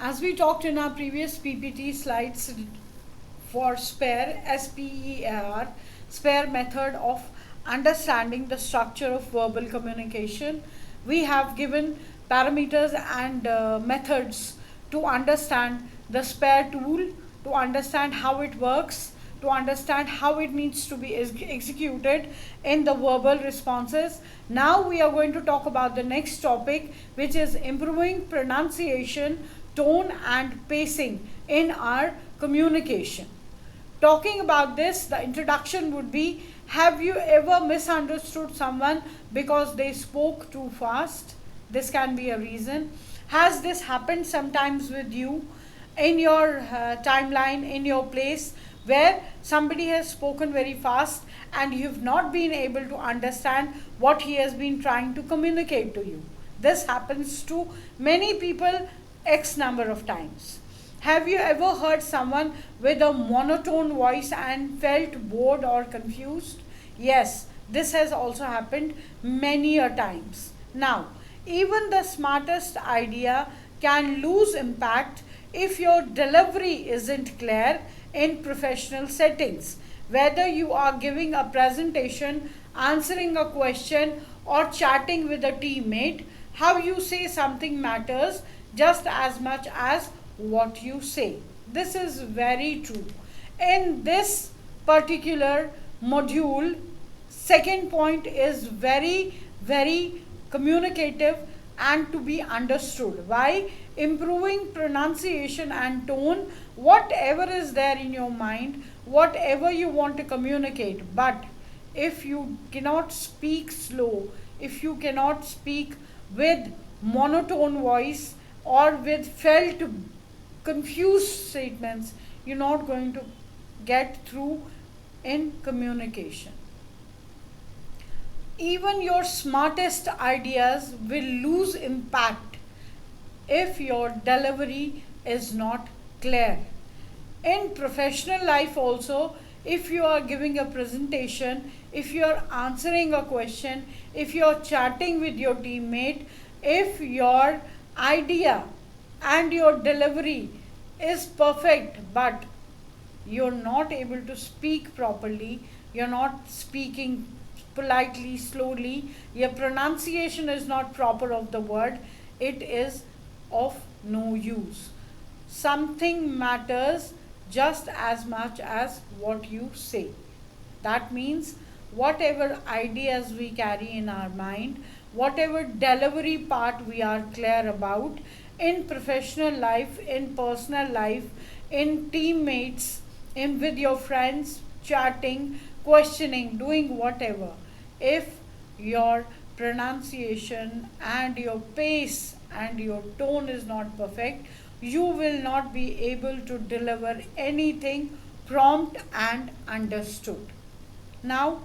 As we talked in our previous PPT slides for SPARE, SPEAR, SPARE method of understanding the structure of verbal communication, we have given parameters and methods to understand the SPARE tool, to understand how it works, to understand how it needs to be executed in the verbal responses. Now we are going to talk about the next topic, which is improving pronunciation, tone and pacing in our communication. Talking about this, the introduction would be, have you ever misunderstood someone because they spoke too fast? This can be a reason. Has this happened sometimes with you in your timeline, in your place, where somebody has spoken very fast and you've not been able to understand what he has been trying to communicate to you? This happens to many people X number of times. Have you ever heard someone with a monotone voice and felt bored or confused? Yes, this has also happened many a times. Now, even the smartest idea can lose impact if your delivery isn't clear in professional settings. Whether you are giving a presentation, answering a question, or chatting with a teammate, how you say something matters just as much as what you say. This is very true. In this particular module, second point is very communicative and to be understood. Why? Improving pronunciation and tone, whatever is there in your mind, whatever you want to communicate. But if you cannot speak slow, if you cannot speak with monotone voice or with felt confused statements, you're not going to get through in communication. Even your smartest ideas will lose impact if your delivery is not clear. In professional life also, if you are giving a presentation, if you are answering a question, if you are chatting with your teammate, if your idea and your delivery is perfect but you're not able to speak properly, you're not speaking politely, slowly, your pronunciation is not proper of the word, it is of no use. Something matters just as much as what you say. That means whatever ideas we carry in our mind, whatever delivery part we are clear about, in professional life, in personal life, in teammates, in with your friends, chatting, questioning, doing whatever, if your pronunciation and your pace and your tone is not perfect, you will not be able to deliver anything prompt and understood. Now,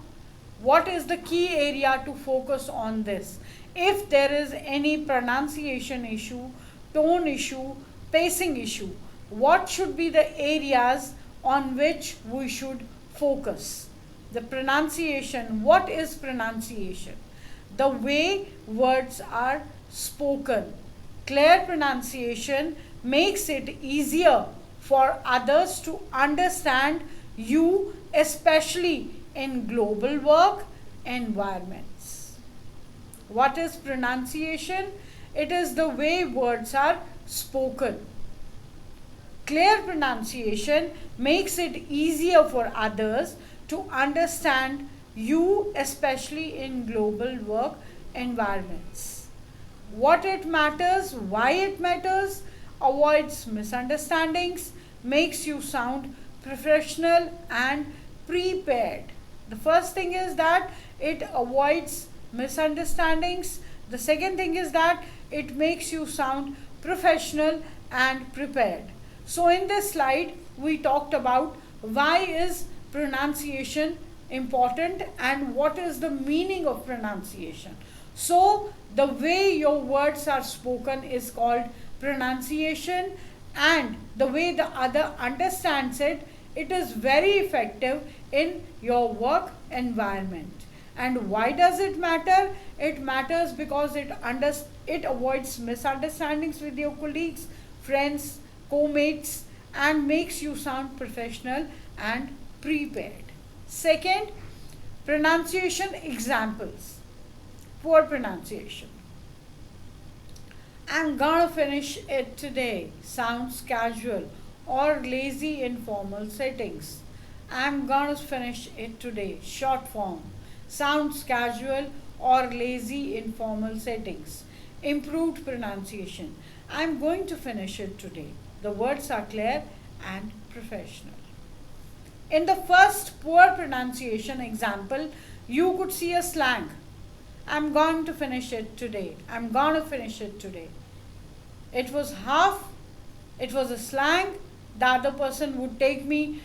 what is the key area to focus on this? If there is any pronunciation issue, tone issue, pacing issue, what should be the areas on which we should focus? The pronunciation. What is pronunciation? The way words are spoken. Clear pronunciation makes it easier for others to understand you, especially in global work environments. What is pronunciation? It is the way words are spoken. Clear pronunciation makes it easier for others to understand you, especially in global work environments. What it matters, why it matters, avoids misunderstandings, makes you sound professional and prepared. The first thing is that it avoids misunderstandings. The second thing is that it makes you sound professional and prepared. So in this slide, we talked about why is pronunciation important and what is the meaning of pronunciation. So the way your words are spoken is called pronunciation, and the way the other understands it, it is very effective in your work environment. And why does it matter? It matters because it avoids misunderstandings with your colleagues. friends, co-mates, and makes you sound professional and prepared. Second, pronunciation examples. Poor pronunciation. I'm gonna finish it today sounds casual or lazy in formal settings. I'm gonna finish it today, short form, sounds casual or lazy in formal settings. Improved pronunciation. I'm going to finish it today. The words are clear and professional. In the first poor pronunciation example, you could see a slang. I'm going to finish it today. I'm gonna finish it today. It was half, it was a slang. The other person would take me,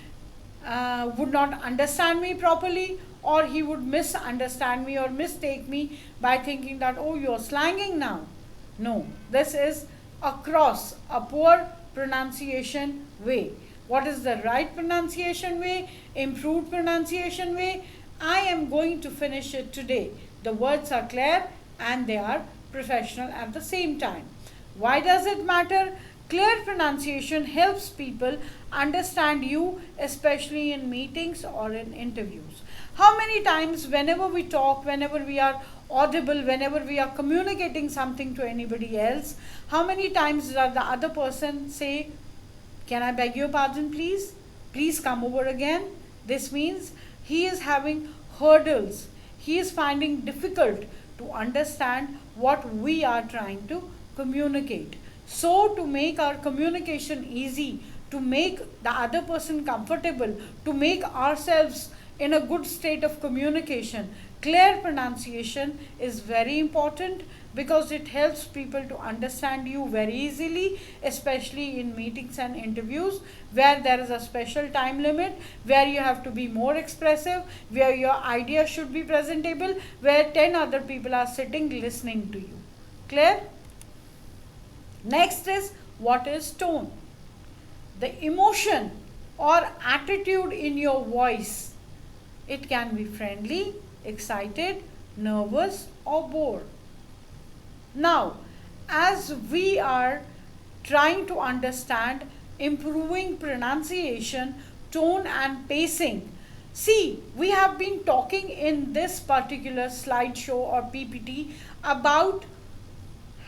would not understand me properly, or he would misunderstand me or mistake me by thinking that, oh, you're slanging now. No, this is a poor pronunciation way. What is the right pronunciation way? Improved pronunciation way. I am going to finish it today. The words are clear and they are professional at the same time. Why does it matter? Clear pronunciation helps people understand you, especially in meetings or in interviews. How many times, whenever we talk, whenever we are audible, whenever we are communicating something to anybody else, how many times does the other person say, can I beg your pardon, please? Please come over again. This means he is having hurdles. He is finding difficult to understand what we are trying to communicate. So, to make our communication easy, to make the other person comfortable, to make ourselves in a good state of communication, clear pronunciation is very important because it helps people to understand you very easily, especially in meetings and interviews where there is a special time limit, where you have to be more expressive, where your idea should be presentable, where 10 other people are sitting listening to you. Clear? Next is, what is tone? The emotion or attitude in your voice. It can be friendly, excited, nervous, or bored. Now, as we are trying to understand improving pronunciation, tone, and pacing, see, we have been talking in this particular slideshow or PPT about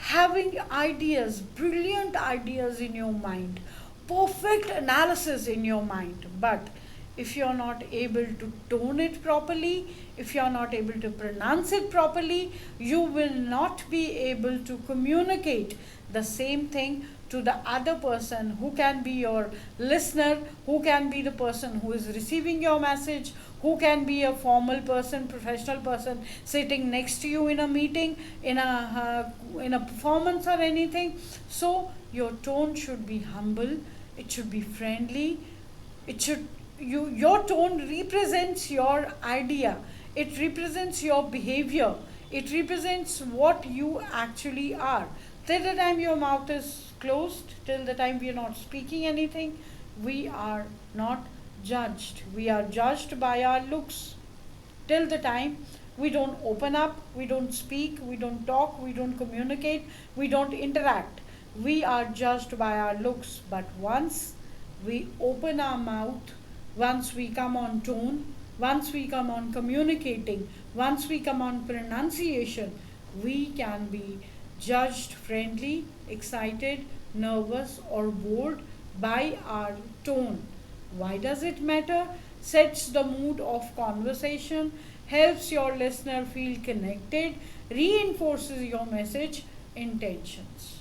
having ideas, brilliant ideas in your mind, perfect analysis in your mind. But if you're not able to tone it properly, if you're not able to pronounce it properly, you will not be able to communicate the same thing to the other person who can be your listener, who can be the person who is receiving your message, who can be a formal person, professional person sitting next to you in a meeting, in a performance or anything. So your tone should be humble, it should be friendly, it should your tone represents your idea, it represents your behavior, it represents what you actually are. Till the time your mouth is closed, till the time we are not speaking anything, we are not judged. We are judged by our looks. Till the time we don't open up, we don't speak, we don't talk, we don't communicate, we don't interact, we are judged by our looks. But once we open our mouth, once we come on tone, once we come on communicating, once we come on pronunciation, we can be judged friendly, excited, nervous, or bored by our tone. Why does it matter? Sets the mood of conversation, helps your listener feel connected, reinforces your message intentions.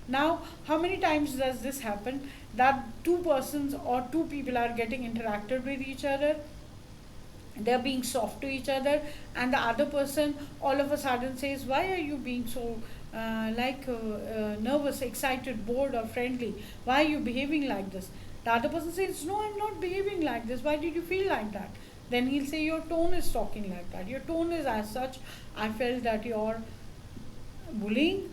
Now, how many times does this happen that two persons or two people are getting interacted with each other? They're being soft to each other, and the other person all of a sudden says, why are you being so nervous, excited, bored, or friendly? Why are you behaving like this? The other person says, no, I'm not behaving like this. Why did you feel like that? Then he'll say, your tone is talking like that. Your tone is as such. I felt that you're bullying,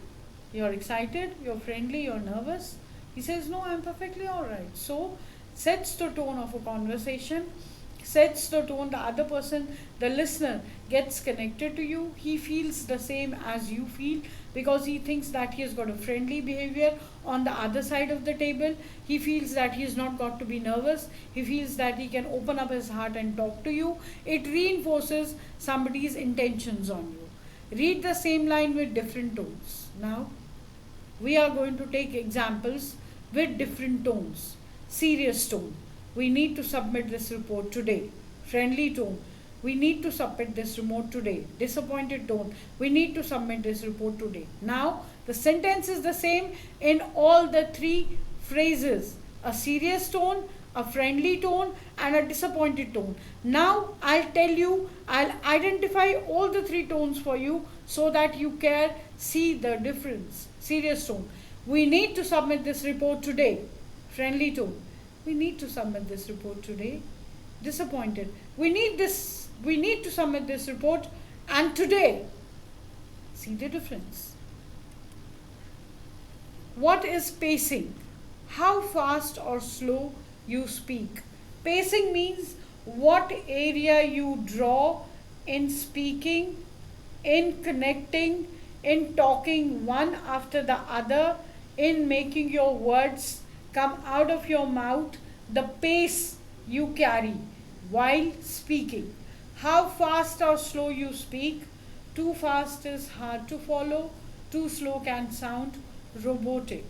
you're excited, you're friendly, you're nervous. He says, no, I'm perfectly alright. So, sets the tone of a conversation, sets the tone, the other person, the listener, gets connected to you. He feels the same as you feel because he thinks that he has got a friendly behavior on the other side of the table. He feels that he has not got to be nervous. He feels that he can open up his heart and talk to you. It reinforces somebody's intentions on you. Read the same line with different tones. Now, we are going to take examples with different tones. Serious tone, we need to submit this report today. Friendly tone, we need to submit this report today. Disappointed tone, we need to submit this report today. Now, the sentence is the same in all the three phrases: a serious tone, a friendly tone, and a disappointed tone. Now, I'll tell you, I'll identify all the three tones for you so that you can see the difference. Serious tone, we need to submit this report today. Friendly tone, we need to submit this report today. Disappointed, we need to submit this report and today. See the difference. What is pacing? How fast or slow you speak. Pacing means what area you draw in speaking, in connecting, in talking one after the other, in making your words come out of your mouth, the pace you carry while speaking. How fast or slow you speak. Too fast is hard to follow, too slow can sound robotic.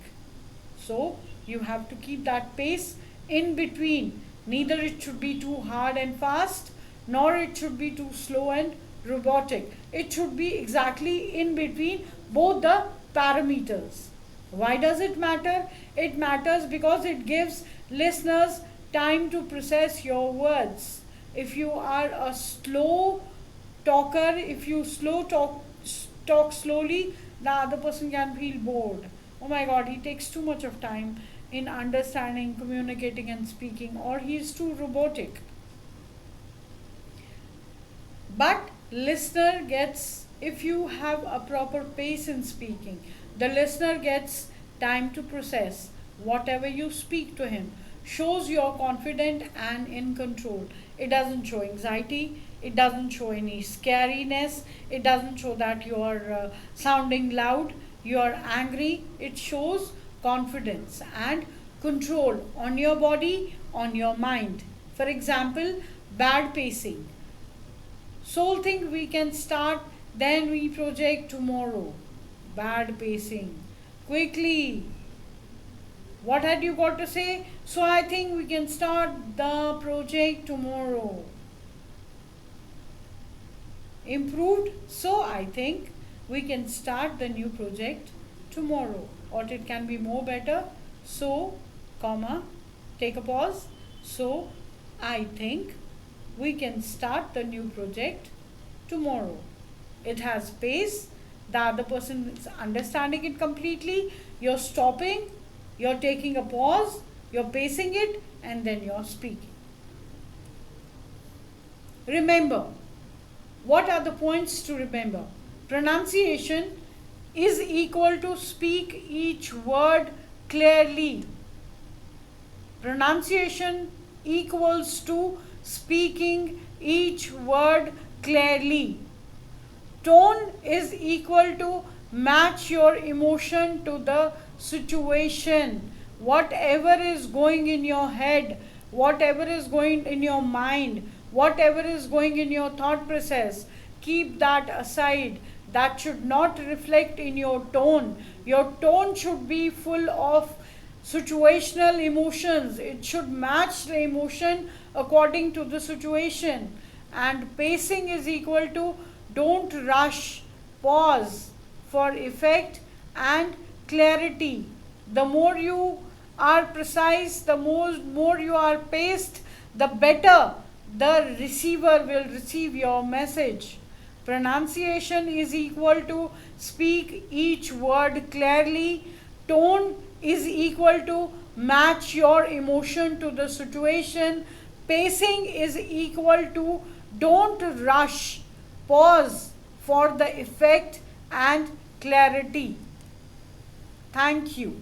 So you have to keep that pace in between. Neither it should be too hard and fast, nor it should be too slow and robotic. It should be exactly in between both the parameters. Why does it matter? It matters because it gives listeners time to process your words. If you are a slow talker, if you talk slowly, the other person can feel bored. Oh my God, he takes too much of time in understanding, communicating and speaking, or he is too robotic. But listener gets, if you have a proper pace in speaking, the listener gets time to process whatever you speak to him. Shows you're confident and in control. It doesn't show anxiety, it doesn't show any scariness, it doesn't show that you are sounding loud, you are angry. It shows confidence and control on your body, on your mind. For example, bad pacing. Soul think we can start, then we project tomorrow. Bad pacing. Quickly. What had you got to say? So I think we can start the project tomorrow. Improved. So I think we can start the new project tomorrow. Or it can be more better. So, comma, take a pause. So I think we can start the new project tomorrow. It has pace. The other person is understanding it completely. You're stopping, you're taking a pause, you're pacing it, and then you're speaking. Remember, what are the points to remember? Pronunciation is equal to speak each word clearly. Pronunciation equals to speaking each word clearly. Tone is equal to match your emotion to the situation. Whatever is going in your head, whatever is going in your mind, whatever is going in your thought process, keep that aside. That should not reflect in your tone. Your tone should be full of situational emotions. It should match the emotion according to the situation. And pacing is equal to don't rush, pause for effect and clarity. The more you are precise, the more you are paced, the better the receiver will receive your message. Pronunciation is equal to speak each word clearly. Tone is equal to match your emotion to the situation. Pacing is equal to don't rush, pause for the effect and clarity. Thank you.